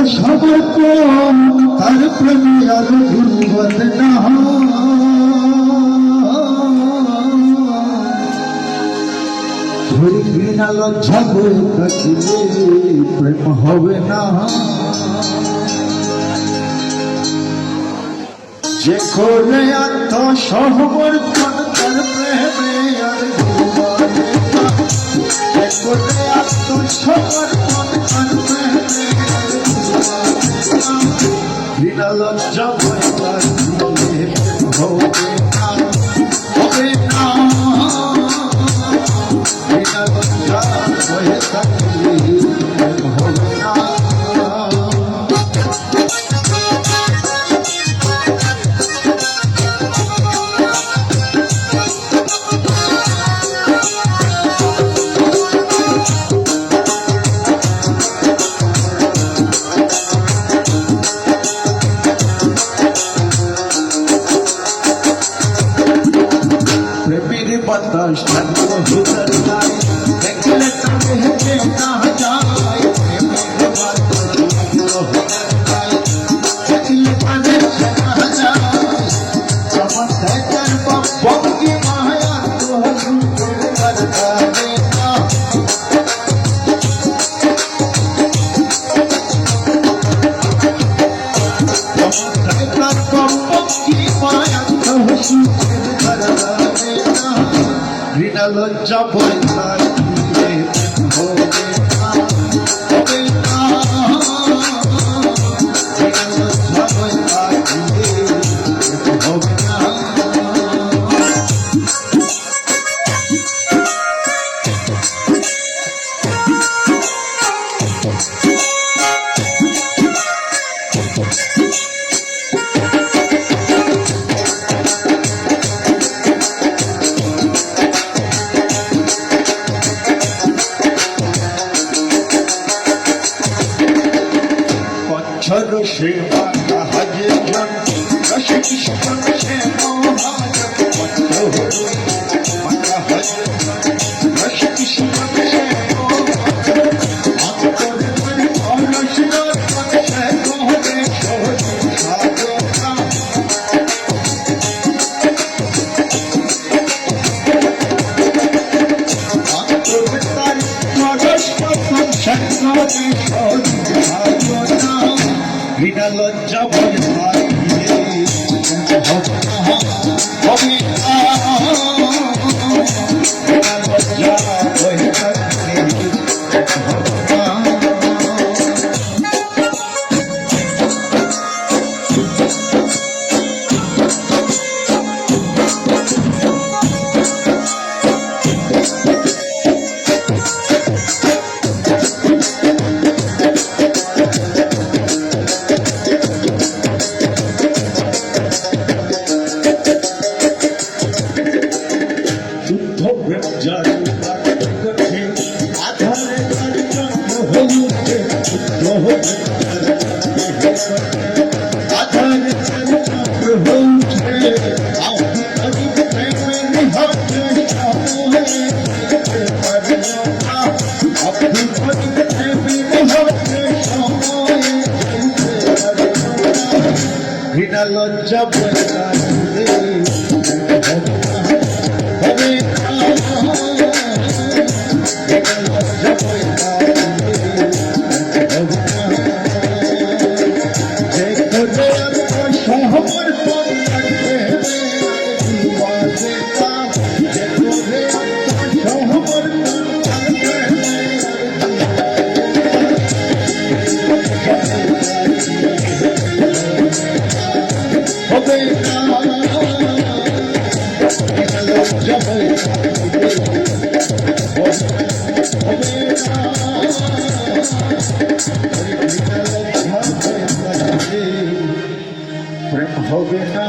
সমর্পণ তার প্রেমে আর দুর্বল না ধরি বিনা লজ্জা বই থাকিলে প্রেম হবে না যে করে আত্মসমর্পণ তার প্রেমে আর দুর্বল না যে করে আত্মসমর্পণ তার প্রেমে আর দুর্বল না বিনা লজ্জা বই থাকিলে প্রেম হবে না হবে না বিনা লজ্জা বই থাকিলে প্রেম হবে না বাতাস ঠান্ডা ভিতর যায় দেখলে তবে হেঁটে না যায় প্রেমের বাতাস ঠান্ডা ভিতর যায় দেখলে তবে হেঁটে না যায় আমার দেখার বঙ্গি মায়া তো করতে পারে না আমার দেখার বঙ্গি মায়া তো করতে পারে না বিনা লজ্জা বই থাকিলে হবে না হবে না বিনা লজ্জা বই থাকিলে হবে না রসে বাঁধা হাজে জন রসে কৃষ্ণ সে মহাজন বাঁধা হাজে রসে কৃষ্ণ সে মহাজন অন্তরে অলসন সে কোহরে সহজে সাধনা অন্তরে তার মরস্ব সংসারে সহজে সাধনা বিনা লজ্জা বই থাকিলে হবে না বিনা লজ্জা বই থাকিলে বিনা লজ্জা বই থাকিলে হবে না বিনা লজ্জা বই থাকিলে হবে না যে করে সমর্পণ থাকবে যে করে সমর্পণ থাকবে হবে না বিনা লজ্জা বই থাকিলে হবে না বিনা লজ্জা বই থাকিলে প্রেম হবে না